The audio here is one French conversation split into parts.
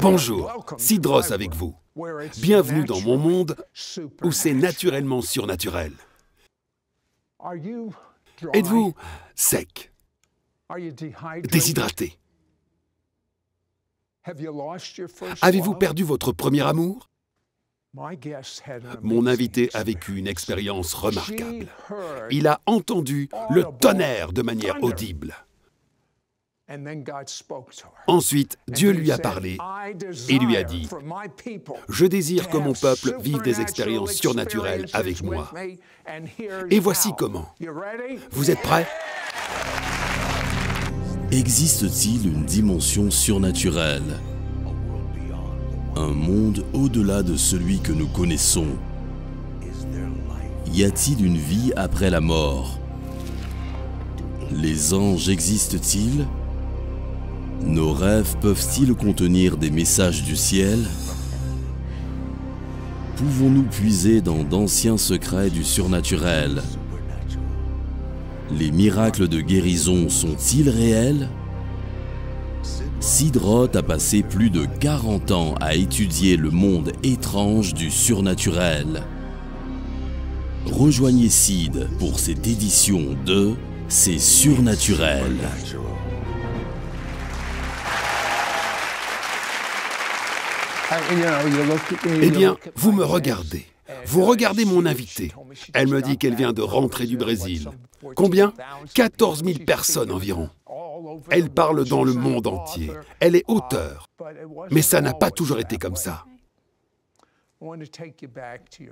Bonjour, Sidros avec vous. Bienvenue dans mon monde où c'est naturellement surnaturel. Êtes-vous sec, déshydraté? Avez-vous perdu votre premier amour? Mon invité a vécu une expérience remarquable. Il a entendu le tonnerre de manière audible. Ensuite, Dieu lui a parlé et lui a dit « Je désire que mon peuple vive des expériences surnaturelles avec moi. » Et voici comment. Vous êtes prêts? Existe-t-il une dimension surnaturelle? Un monde au-delà de celui que nous connaissons? Y a-t-il une vie après la mort? Les anges existent-ils? Nos rêves peuvent-ils contenir des messages du ciel? Pouvons-nous puiser dans d'anciens secrets du surnaturel? Les miracles de guérison sont-ils réels? Sidros a passé plus de 40 ans à étudier le monde étrange du surnaturel. Rejoignez Sid pour cette édition de C'est surnaturel. Eh bien, vous me regardez. Vous regardez mon invitée. Elle me dit qu'elle vient de rentrer du Brésil. Combien? 14 000 personnes environ. Elle parle dans le monde entier. Elle est auteure. Mais ça n'a pas toujours été comme ça.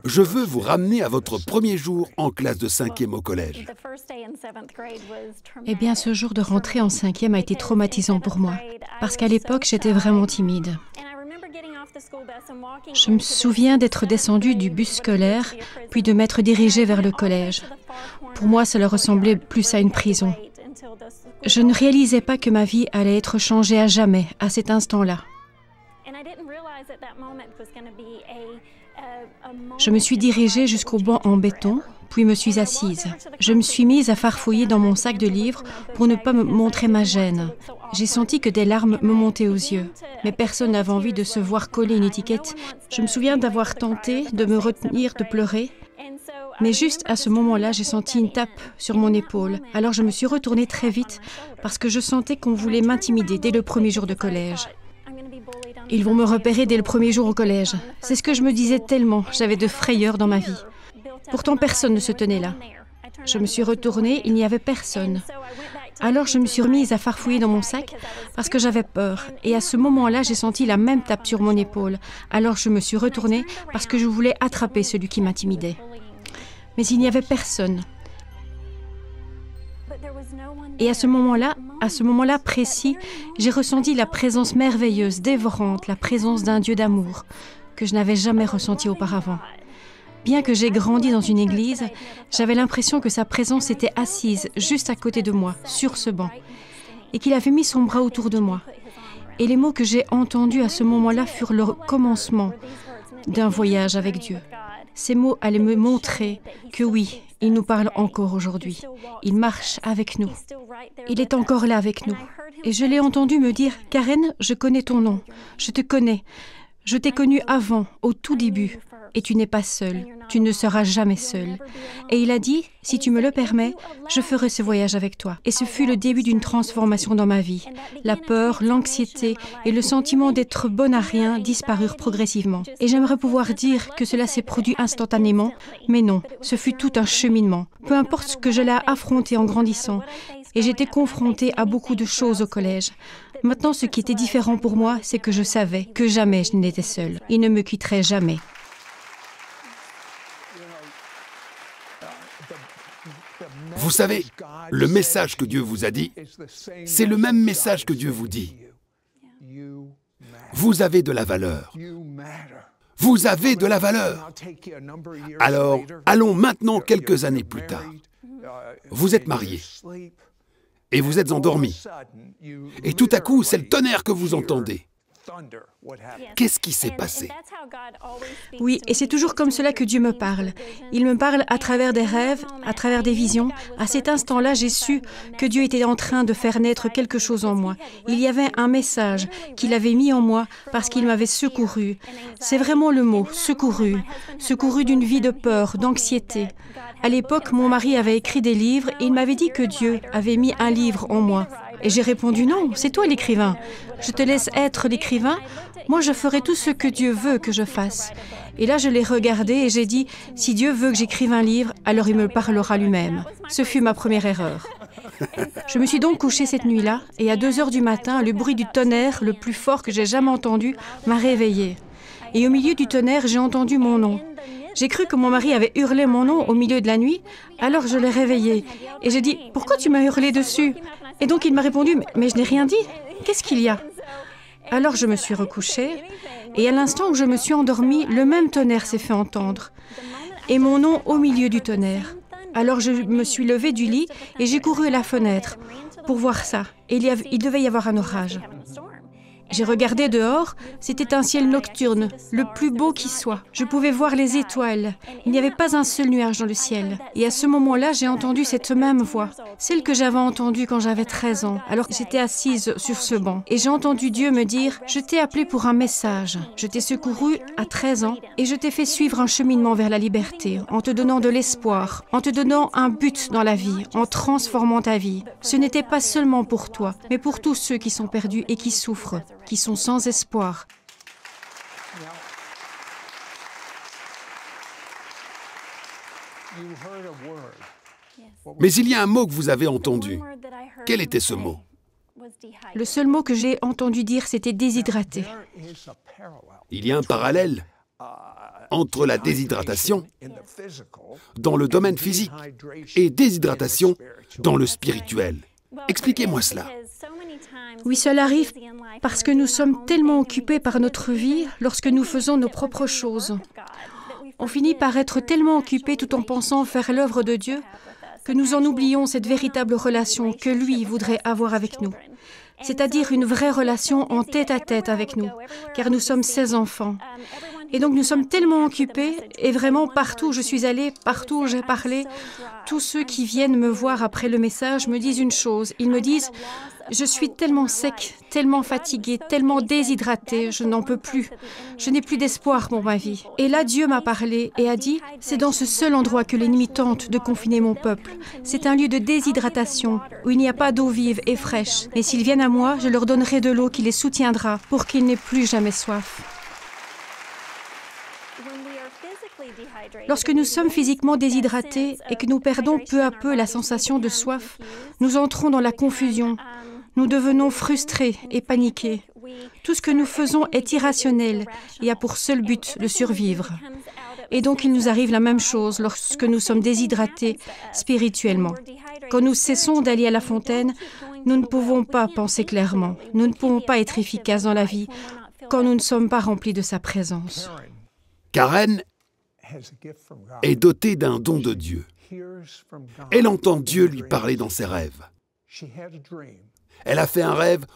Je veux vous ramener à votre premier jour en classe de 5e au collège. Eh bien, ce jour de rentrée en 5e a été traumatisant pour moi, parce qu'à l'époque, j'étais vraiment timide. Je me souviens d'être descendue du bus scolaire, puis de m'être dirigée vers le collège. Pour moi, cela ressemblait plus à une prison. Je ne réalisais pas que ma vie allait être changée à jamais, à cet instant-là. Je me suis dirigée jusqu'au banc en béton, puis me suis assise. Je me suis mise à farfouiller dans mon sac de livres pour ne pas me montrer ma gêne. J'ai senti que des larmes me montaient aux yeux, mais personne n'avait envie de se voir coller une étiquette. Je me souviens d'avoir tenté de me retenir de pleurer, mais juste à ce moment-là, j'ai senti une tape sur mon épaule. Alors je me suis retournée très vite parce que je sentais qu'on voulait m'intimider dès le premier jour de collège. Ils vont me repérer dès le premier jour au collège. C'est ce que je me disais tellement, j'avais de frayeur dans ma vie. Pourtant, personne ne se tenait là. Je me suis retournée, il n'y avait personne. Alors je me suis remise à farfouiller dans mon sac parce que j'avais peur. Et à ce moment-là, j'ai senti la même tape sur mon épaule. Alors je me suis retournée parce que je voulais attraper celui qui m'intimidait. Mais il n'y avait personne. Et à ce moment-là précis, j'ai ressenti la présence merveilleuse, dévorante, la présence d'un Dieu d'amour que je n'avais jamais ressenti auparavant. Bien que j'ai grandi dans une église, j'avais l'impression que sa présence était assise juste à côté de moi, sur ce banc, et qu'il avait mis son bras autour de moi. Et les mots que j'ai entendus à ce moment-là furent le commencement d'un voyage avec Dieu. Ces mots allaient me montrer que oui, il nous parle encore aujourd'hui. Il marche avec nous. Il est encore là avec nous. Et je l'ai entendu me dire « Karen, je connais ton nom. Je te connais. Je t'ai connue avant, au tout début. Et tu n'es pas seule. Tu ne seras jamais seule. » Et il a dit « Si tu me le permets, je ferai ce voyage avec toi. » Et ce fut le début d'une transformation dans ma vie. La peur, l'anxiété et le sentiment d'être bonne à rien disparurent progressivement. Et j'aimerais pouvoir dire que cela s'est produit instantanément, mais non, ce fut tout un cheminement. Peu importe ce que j'allais affronter en grandissant. Et j'étais confrontée à beaucoup de choses au collège. Maintenant, ce qui était différent pour moi, c'est que je savais que jamais je n'étais seule. Il ne me quitterait jamais. Vous savez, le message que Dieu vous a dit, c'est le même message que Dieu vous dit. Vous avez de la valeur. Vous avez de la valeur. Alors, allons maintenant quelques années plus tard. Vous êtes mariés et vous êtes endormis. Et tout à coup, c'est le tonnerre que vous entendez. Qu'est-ce qui s'est passé? Oui, et c'est toujours comme cela que Dieu me parle. Il me parle à travers des rêves, à travers des visions. À cet instant-là, j'ai su que Dieu était en train de faire naître quelque chose en moi. Il y avait un message qu'il avait mis en moi parce qu'il m'avait secouru. C'est vraiment le mot, secouru. Secouru d'une vie de peur, d'anxiété. À l'époque, mon mari avait écrit des livres et il m'avait dit que Dieu avait mis un livre en moi. Et j'ai répondu non, c'est toi l'écrivain. Je te laisse être l'écrivain. Moi, je ferai tout ce que Dieu veut que je fasse. Et là, je l'ai regardé et j'ai dit, si Dieu veut que j'écrive un livre, alors il me parlera lui-même. Ce fut ma première erreur. Je me suis donc couchée cette nuit-là et à 2h du matin, le bruit du tonnerre, le plus fort que j'ai jamais entendu, m'a réveillée. Et au milieu du tonnerre, j'ai entendu mon nom. J'ai cru que mon mari avait hurlé mon nom au milieu de la nuit, alors je l'ai réveillé. Et j'ai dit, pourquoi tu m'as hurlé dessus? Et donc il m'a répondu, mais je n'ai rien dit. Qu'est-ce qu'il y a? Alors je me suis recouchée, et à l'instant où je me suis endormie, le même tonnerre s'est fait entendre. Et mon nom au milieu du tonnerre. Alors je me suis levée du lit et j'ai couru à la fenêtre pour voir ça. Et il devait y avoir un orage. J'ai regardé dehors, c'était un ciel nocturne, le plus beau qui soit. Je pouvais voir les étoiles. Il n'y avait pas un seul nuage dans le ciel. Et à ce moment-là, j'ai entendu cette même voix, celle que j'avais entendue quand j'avais 13 ans, alors que j'étais assise sur ce banc. Et j'ai entendu Dieu me dire, je t'ai appelé pour un message. Je t'ai secouru à 13 ans et je t'ai fait suivre un cheminement vers la liberté, en te donnant de l'espoir, en te donnant un but dans la vie, en transformant ta vie. Ce n'était pas seulement pour toi, mais pour tous ceux qui sont perdus et qui souffrent, qui sont sans espoir. Mais il y a un mot que vous avez entendu. Quel était ce mot? Le seul mot que j'ai entendu dire, c'était déshydraté. Il y a un parallèle entre la déshydratation dans le domaine physique et déshydratation dans le spirituel. Expliquez-moi cela. Oui, cela arrive parce que nous sommes tellement occupés par notre vie lorsque nous faisons nos propres choses. On finit par être tellement occupés tout en pensant faire l'œuvre de Dieu que nous en oublions cette véritable relation que lui voudrait avoir avec nous. C'est-à-dire une vraie relation en tête-à-tête avec nous, car nous sommes ses enfants. Et donc nous sommes tellement occupés, et vraiment partout où je suis allée, partout où j'ai parlé, tous ceux qui viennent me voir après le message me disent une chose. Ils me disent « Je suis tellement sec, tellement fatiguée, tellement déshydratée, je n'en peux plus. Je n'ai plus d'espoir pour ma vie. » Et là, Dieu m'a parlé et a dit « C'est dans ce seul endroit que l'ennemi tente de confiner mon peuple. C'est un lieu de déshydratation, où il n'y a pas d'eau vive et fraîche. Mais s'ils viennent à moi, je leur donnerai de l'eau qui les soutiendra pour qu'ils n'aient plus jamais soif. » Lorsque nous sommes physiquement déshydratés et que nous perdons peu à peu la sensation de soif, nous entrons dans la confusion. Nous devenons frustrés et paniqués. Tout ce que nous faisons est irrationnel et a pour seul but de survivre. Et donc il nous arrive la même chose lorsque nous sommes déshydratés spirituellement. Quand nous cessons d'aller à la fontaine, nous ne pouvons pas penser clairement. Nous ne pouvons pas être efficaces dans la vie quand nous ne sommes pas remplis de sa présence. Karen est dotée d'un don de Dieu. Elle entend Dieu lui parler dans ses rêves. Elle a fait un rêve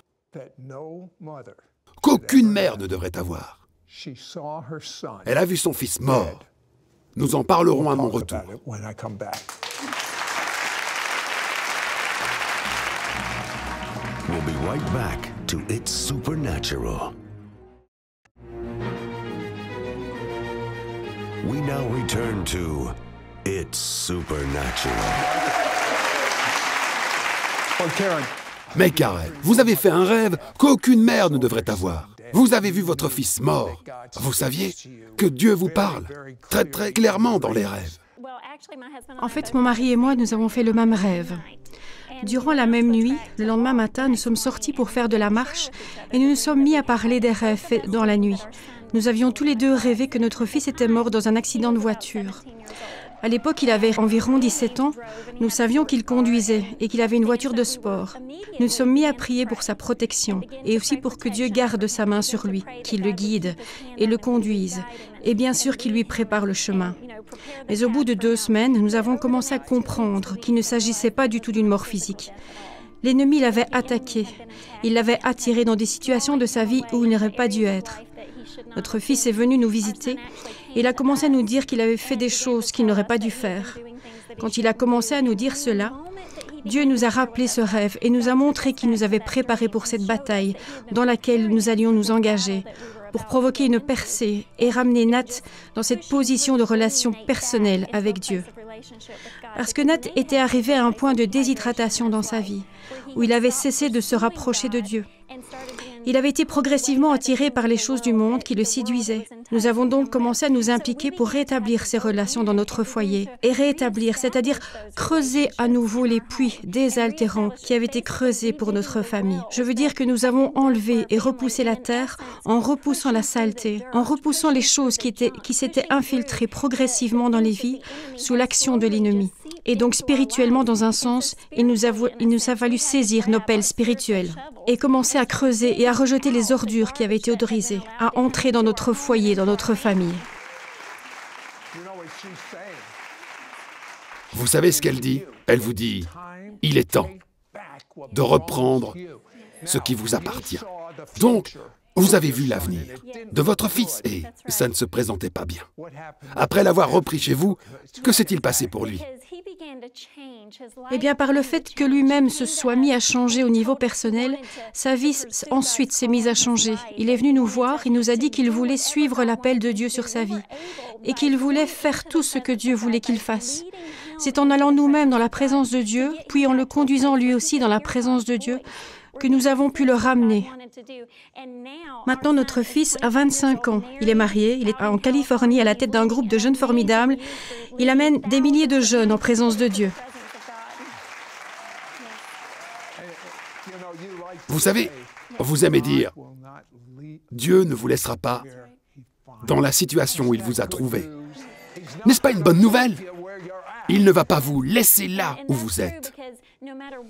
qu'aucune mère ne devrait avoir. Elle a vu son fils mort. Nous en parlerons à mon retour. We'll be right back to It's Supernatural. We now return to It's Supernatural. Mais Karen, vous avez fait un rêve qu'aucune mère ne devrait avoir. Vous avez vu votre fils mort. Vous saviez que Dieu vous parle très très clairement dans les rêves. En fait, mon mari et moi, nous avons fait le même rêve. Durant la même nuit, le lendemain matin, nous sommes sortis pour faire de la marche et nous nous sommes mis à parler des rêves faits dans la nuit. Nous avions tous les deux rêvé que notre fils était mort dans un accident de voiture. À l'époque, il avait environ 17 ans. Nous savions qu'il conduisait et qu'il avait une voiture de sport. Nous nous sommes mis à prier pour sa protection et aussi pour que Dieu garde sa main sur lui, qu'il le guide et le conduise, et bien sûr qu'il lui prépare le chemin. Mais au bout de 2 semaines, nous avons commencé à comprendre qu'il ne s'agissait pas du tout d'une mort physique. L'ennemi l'avait attaqué. Il l'avait attiré dans des situations de sa vie où il n'aurait pas dû être. Notre fils est venu nous visiter et il a commencé à nous dire qu'il avait fait des choses qu'il n'aurait pas dû faire. Quand il a commencé à nous dire cela, Dieu nous a rappelé ce rêve et nous a montré qu'il nous avait préparés pour cette bataille dans laquelle nous allions nous engager, pour provoquer une percée et ramener Nat dans cette position de relation personnelle avec Dieu. Parce que Nat était arrivé à un point de déshydratation dans sa vie, où il avait cessé de se rapprocher de Dieu. Il avait été progressivement attiré par les choses du monde qui le séduisaient. Nous avons donc commencé à nous impliquer pour rétablir ces relations dans notre foyer. Et rétablir, c'est-à-dire creuser à nouveau les puits désaltérants qui avaient été creusés pour notre famille. Je veux dire que nous avons enlevé et repoussé la terre en repoussant la saleté, en repoussant les choses qui s'étaient infiltrées progressivement dans les vies sous l'action de l'ennemi. Et donc spirituellement, dans un sens, il nous a fallu saisir nos pelles spirituelles et commencer à creuser et à rejeter les ordures qui avaient été autorisées, à entrer dans notre foyer, dans notre famille. Vous savez ce qu'elle dit? Elle vous dit, il est temps de reprendre ce qui vous appartient. Donc, vous avez vu l'avenir de votre fils et ça ne se présentait pas bien. Après l'avoir repris chez vous, que s'est-il passé pour lui? Eh bien, par le fait que lui-même se soit mis à changer au niveau personnel, sa vie ensuite s'est mise à changer. Il est venu nous voir, il nous a dit qu'il voulait suivre l'appel de Dieu sur sa vie et qu'il voulait faire tout ce que Dieu voulait qu'il fasse. C'est en allant nous-mêmes dans la présence de Dieu, puis en le conduisant lui aussi dans la présence de Dieu, que nous avons pu le ramener. Maintenant, notre fils a 25 ans. Il est marié, il est en Californie à la tête d'un groupe de jeunes formidables. Il amène des milliers de jeunes en présence de Dieu. Vous savez, vous aimez dire, Dieu ne vous laissera pas dans la situation où il vous a trouvé. N'est-ce pas une bonne nouvelle? Il ne va pas vous laisser là où vous êtes.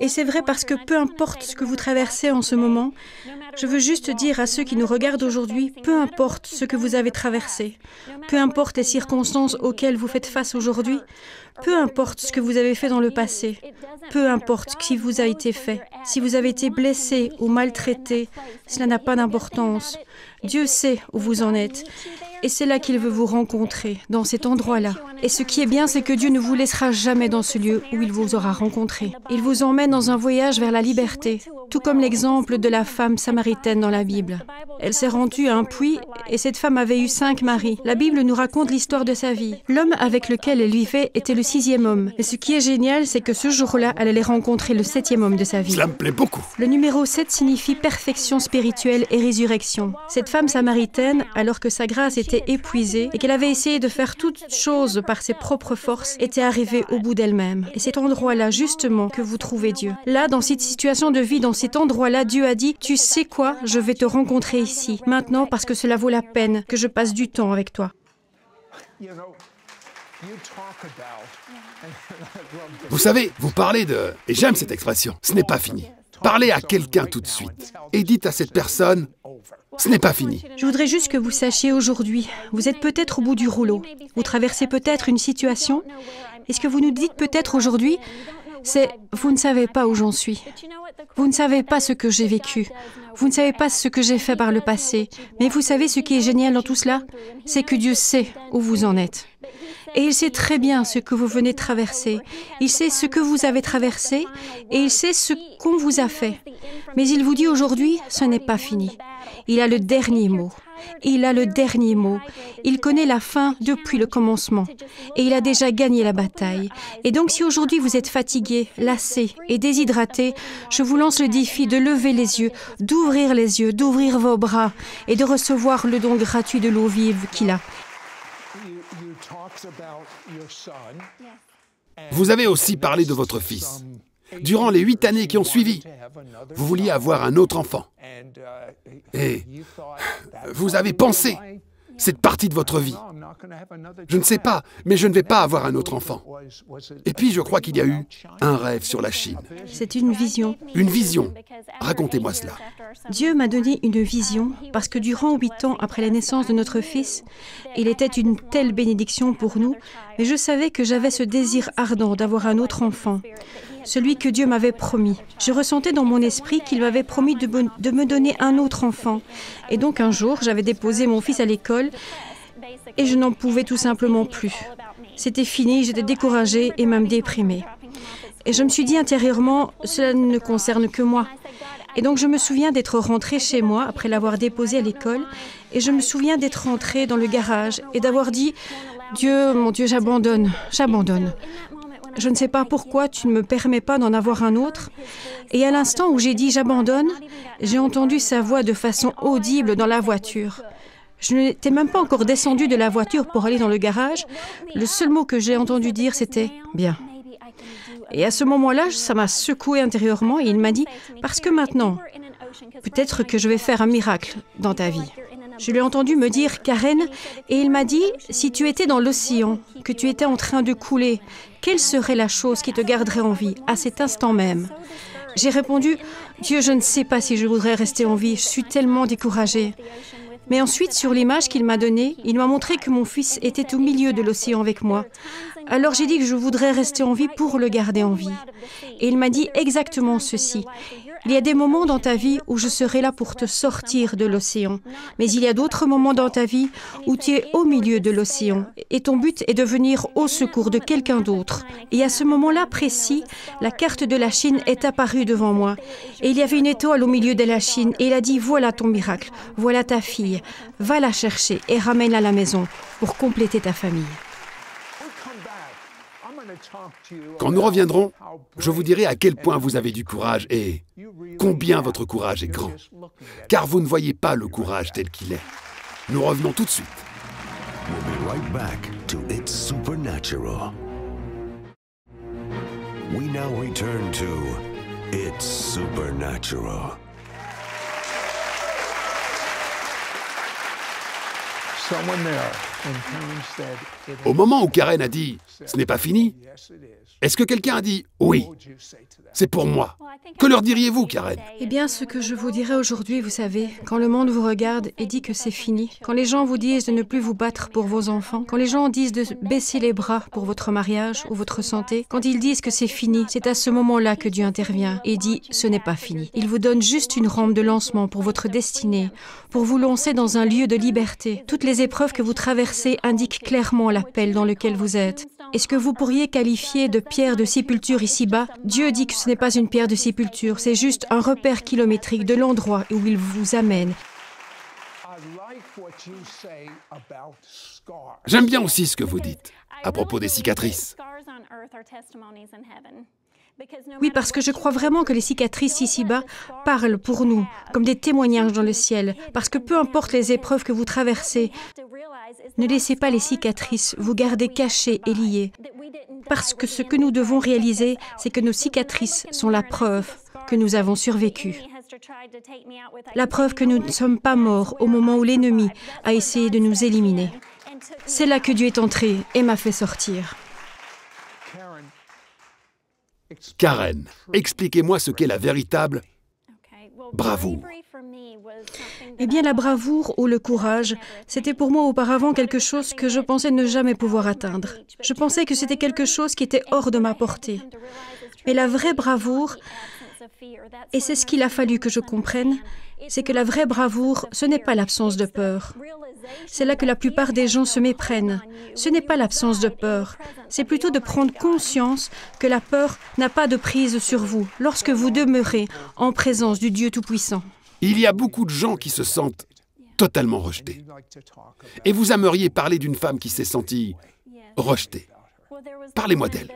Et c'est vrai parce que peu importe ce que vous traversez en ce moment, je veux juste dire à ceux qui nous regardent aujourd'hui, peu importe ce que vous avez traversé, peu importe les circonstances auxquelles vous faites face aujourd'hui, peu importe ce que vous avez fait dans le passé, peu importe ce qui vous a été fait, si vous avez été blessé ou maltraité, cela n'a pas d'importance. Dieu sait où vous en êtes. Et c'est là qu'il veut vous rencontrer, dans cet endroit-là. Et ce qui est bien, c'est que Dieu ne vous laissera jamais dans ce lieu où il vous aura rencontré. Il vous emmène dans un voyage vers la liberté, tout comme l'exemple de la femme samaritaine dans la Bible. Elle s'est rendue à un puits et cette femme avait eu 5 maris. La Bible nous raconte l'histoire de sa vie. L'homme avec lequel elle vivait était le 6e homme. Et ce qui est génial, c'est que ce jour-là, elle allait rencontrer le 7e homme de sa vie. Cela me plaît beaucoup. Le numéro 7 signifie perfection spirituelle et résurrection. Cette femme samaritaine, alors que sa grâce était épuisée et qu'elle avait essayé de faire toutes choses par ses propres forces, était arrivée au bout d'elle-même. Et cet endroit-là, justement, que vous trouvez Dieu. Là, dans cette situation de vie, dans cet endroit-là, Dieu a dit, tu sais quoi, je vais te rencontrer ici, maintenant, parce que cela vaut la peine que je passe du temps avec toi. Vous savez, vous parlez de... Et j'aime cette expression, ce n'est pas fini. Parlez à quelqu'un tout de suite et dites à cette personne, ce n'est pas fini. Je voudrais juste que vous sachiez aujourd'hui, vous êtes peut-être au bout du rouleau, vous traversez peut-être une situation, et ce que vous nous dites peut-être aujourd'hui, c'est « vous ne savez pas où j'en suis, vous ne savez pas ce que j'ai vécu, vous ne savez pas ce que j'ai fait par le passé, mais vous savez ce qui est génial dans tout cela, c'est que Dieu sait où vous en êtes. Et il sait très bien ce que vous venez de traverser, il sait ce que vous avez traversé, et il sait ce qu'on vous a fait. Mais il vous dit aujourd'hui, ce n'est pas fini. Il a le dernier mot. Il a le dernier mot. Il connaît la fin depuis le commencement. Et il a déjà gagné la bataille. Et donc si aujourd'hui vous êtes fatigué, lassé et déshydraté, je vous lance le défi de lever les yeux, d'ouvrir vos bras et de recevoir le don gratuit de l'eau vive qu'il a. Vous avez aussi parlé de votre fils. Durant les 8 années qui ont suivi, vous vouliez avoir un autre enfant. Et vous avez pensé cette partie de votre vie. Je ne sais pas, mais je ne vais pas avoir un autre enfant. Et puis je crois qu'il y a eu un rêve sur la Chine. C'est une vision. Une vision. Racontez-moi cela. Dieu m'a donné une vision parce que durant 8 ans après la naissance de notre fils, il était une telle bénédiction pour nous, mais je savais que j'avais ce désir ardent d'avoir un autre enfant, celui que Dieu m'avait promis. Je ressentais dans mon esprit qu'il m'avait promis de me donner un autre enfant. Et donc un jour, j'avais déposé mon fils à l'école et je n'en pouvais tout simplement plus. C'était fini, j'étais découragée et même déprimée. Et je me suis dit intérieurement, cela ne concerne que moi. Et donc je me souviens d'être rentrée chez moi après l'avoir déposé à l'école et je me souviens d'être rentrée dans le garage et d'avoir dit « Dieu, mon Dieu, j'abandonne. Je ne sais pas pourquoi tu ne me permets pas d'en avoir un autre. » Et à l'instant où j'ai dit « j'abandonne », j'ai entendu sa voix de façon audible dans la voiture. Je n'étais même pas encore descendue de la voiture pour aller dans le garage. Le seul mot que j'ai entendu dire, c'était « bien ». Et à ce moment-là, ça m'a secoué intérieurement et il m'a dit « parce que maintenant, peut-être que je vais faire un miracle dans ta vie ». Je l'ai entendu me dire « Karen » et il m'a dit « si tu étais dans l'océan, que tu étais en train de couler, quelle serait la chose qui te garderait en vie à cet instant même ?» J'ai répondu « Dieu, je ne sais pas si je voudrais rester en vie, je suis tellement découragée ». Mais ensuite, sur l'image qu'il m'a donnée, il m'a montré que mon fils était au milieu de l'océan avec moi. Alors j'ai dit que je voudrais rester en vie pour le garder en vie. Et il m'a dit exactement ceci. Il y a des moments dans ta vie où je serai là pour te sortir de l'océan. Mais il y a d'autres moments dans ta vie où tu es au milieu de l'océan. Et ton but est de venir au secours de quelqu'un d'autre. Et à ce moment-là précis, la carte de la Chine est apparue devant moi. Et il y avait une étoile au milieu de la Chine. Et il a dit, voilà ton miracle, voilà ta fille. Va la chercher et ramène-la à la maison pour compléter ta famille. Quand nous reviendrons, je vous dirai à quel point vous avez du courage et combien votre courage est grand. Car vous ne voyez pas le courage tel qu'il est. Nous revenons tout de suite. We'll be right back to It's Supernatural. We now return to It's Supernatural. Au moment où Karen a dit « ce n'est pas fini », est-ce que quelqu'un a dit « oui, c'est pour moi ». Que leur diriez-vous, Karen? Eh bien, ce que je vous dirais aujourd'hui, vous savez, quand le monde vous regarde et dit que c'est fini, quand les gens vous disent de ne plus vous battre pour vos enfants, quand les gens disent de baisser les bras pour votre mariage ou votre santé, quand ils disent que c'est fini, c'est à ce moment-là que Dieu intervient et dit « ce n'est pas fini ». Il vous donne juste une rampe de lancement pour votre destinée, pour vous lancer dans un lieu de liberté. Toutes les épreuves que vous traversez indiquent clairement l'appel dans lequel vous êtes. Et ce que vous pourriez qualifier de pierre de sépulture ici-bas, Dieu dit que ce n'est pas une pierre de sépulture, c'est juste un repère kilométrique de l'endroit où il vous amène. J'aime bien aussi ce que vous dites à propos des cicatrices. Oui, parce que je crois vraiment que les cicatrices ici-bas parlent pour nous, comme des témoignages dans le ciel. Parce que peu importe les épreuves que vous traversez, ne laissez pas les cicatrices vous garder cachés et liés. Parce que ce que nous devons réaliser, c'est que nos cicatrices sont la preuve que nous avons survécu. La preuve que nous ne sommes pas morts au moment où l'ennemi a essayé de nous éliminer. C'est là que Dieu est entré et m'a fait sortir. Karen, expliquez-moi ce qu'est la véritable bravoure. Eh bien, la bravoure ou le courage, c'était pour moi auparavant quelque chose que je pensais ne jamais pouvoir atteindre. Je pensais que c'était quelque chose qui était hors de ma portée. Mais la vraie bravoure, et c'est ce qu'il a fallu que je comprenne, c'est que la vraie bravoure, ce n'est pas l'absence de peur. C'est là que la plupart des gens se méprennent. Ce n'est pas l'absence de peur, c'est plutôt de prendre conscience que la peur n'a pas de prise sur vous lorsque vous demeurez en présence du Dieu Tout-Puissant. Il y a beaucoup de gens qui se sentent totalement rejetés. Et vous aimeriez parler d'une femme qui s'est sentie rejetée. Parlez-moi d'elle.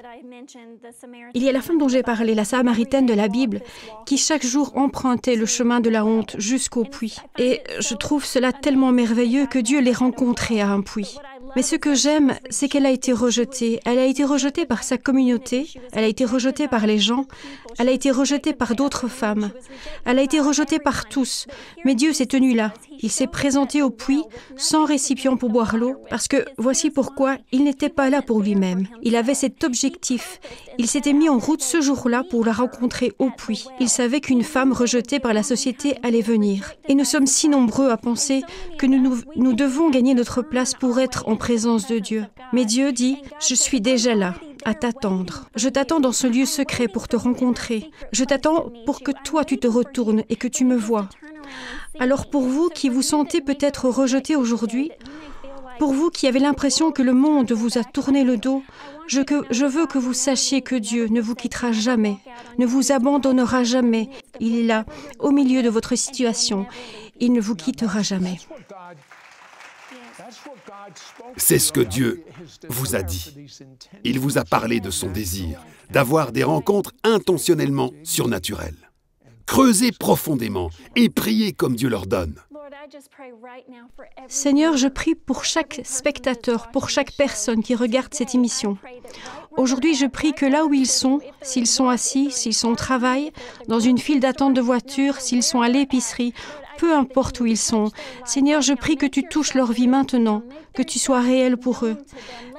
Il y a la femme dont j'ai parlé, la Samaritaine de la Bible, qui chaque jour empruntait le chemin de la honte jusqu'au puits. Et je trouve cela tellement merveilleux que Dieu l'ait rencontrée à un puits. Mais ce que j'aime, c'est qu'elle a été rejetée. Elle a été rejetée par sa communauté, elle a été rejetée par les gens, elle a été rejetée par d'autres femmes. Elle a été rejetée par tous. Mais Dieu s'est tenu là. Il s'est présenté au puits, sans récipient pour boire l'eau, parce que voici pourquoi il n'était pas là pour lui-même. Il avait cet objectif. Il s'était mis en route ce jour-là pour la rencontrer au puits. Il savait qu'une femme rejetée par la société allait venir. Et nous sommes si nombreux à penser que nous devons gagner notre place pour être en présence de Dieu. Mais Dieu dit, « Je suis déjà là, à t'attendre. Je t'attends dans ce lieu secret pour te rencontrer. Je t'attends pour que toi tu te retournes et que tu me vois. » Alors pour vous qui vous sentez peut-être rejeté aujourd'hui, pour vous qui avez l'impression que le monde vous a tourné le dos, je veux que vous sachiez que Dieu ne vous quittera jamais, ne vous abandonnera jamais. Il est là, au milieu de votre situation. Il ne vous quittera jamais. C'est ce que Dieu vous a dit. Il vous a parlé de son désir, d'avoir des rencontres intentionnellement surnaturelles. Creusez profondément et priez comme Dieu l'ordonne. Seigneur, je prie pour chaque spectateur, pour chaque personne qui regarde cette émission. Aujourd'hui, je prie que là où ils sont, s'ils sont assis, s'ils sont au travail, dans une file d'attente de voiture, s'ils sont à l'épicerie, peu importe où ils sont, Seigneur, je prie que tu touches leur vie maintenant, que tu sois réel pour eux.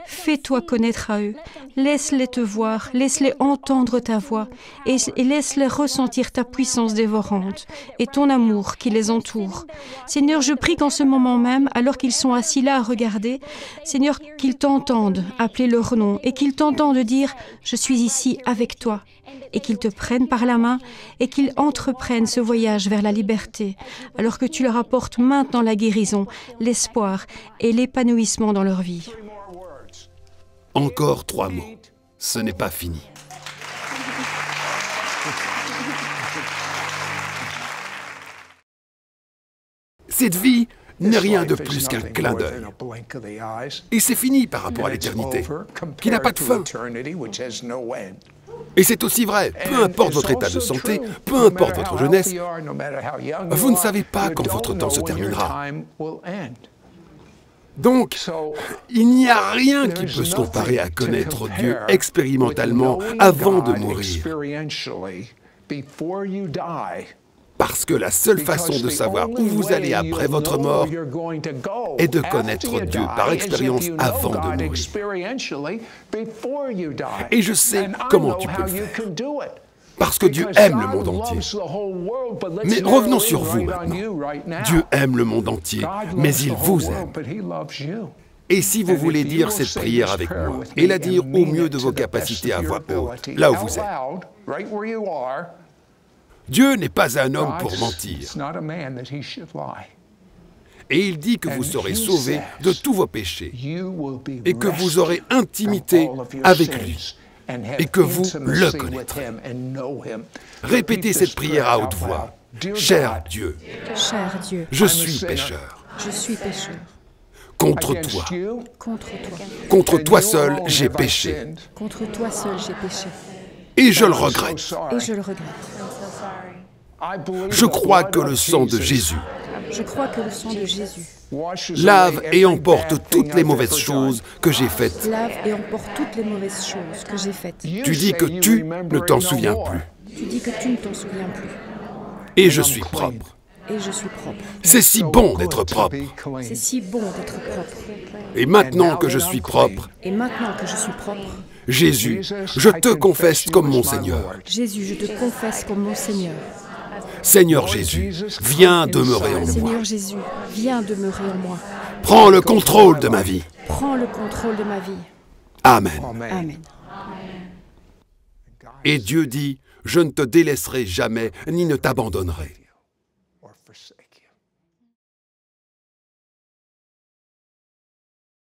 Fais-toi connaître à eux. Laisse-les te voir, laisse-les entendre ta voix et laisse-les ressentir ta puissance dévorante et ton amour qui les entoure. Seigneur, je prie qu'en ce moment même, alors qu'ils sont assis là à regarder, Seigneur, qu'ils t'entendent appeler leur nom et qu'ils t'entendent dire « Je suis ici avec toi » et qu'ils te prennent par la main et qu'ils entreprennent ce voyage vers la liberté, alors que tu leur apportes maintenant la guérison, l'espoir et l'épanouissement dans leur vie. Encore 3 mots. Ce n'est pas fini. Cette vie n'est rien de plus qu'un clin d'œil. Et c'est fini par rapport à l'éternité, qui n'a pas de fin. Et c'est aussi vrai, peu importe votre état de santé, peu importe votre jeunesse, vous ne savez pas quand votre temps se terminera. Donc, il n'y a rien qui peut se comparer à connaître Dieu expérimentalement avant de mourir. Parce que la seule façon de savoir où vous allez après votre mort est de connaître Dieu par expérience avant de mourir. Et je sais comment tu peux le faire. Parce que Dieu aime le monde entier. Mais revenons sur vous maintenant. Dieu aime le monde entier, mais il vous aime. Et si vous voulez dire cette prière avec moi, et la dire au mieux de vos capacités à voix haute, là où vous êtes. Dieu n'est pas un homme pour mentir. Et il dit que vous serez sauvés de tous vos péchés, et que vous aurez intimité avec lui. Et que vous le connaîtrez. Répétez cette prière à haute voix. Cher Dieu, je suis pécheur. Contre toi. Contre toi seul, j'ai péché. Et je le regrette. Je crois que le sang de Jésus lave et emporte toutes les mauvaises choses que j'ai faites. Tu dis que tu ne t'en souviens plus. Et je suis propre. C'est si bon d'être propre. Et maintenant que je suis propre, Jésus, je te confesse comme mon Seigneur. Seigneur Jésus, viens demeurer en moi. Prends le contrôle de ma vie. Amen. Et Dieu dit, je ne te délaisserai jamais, ni ne t'abandonnerai.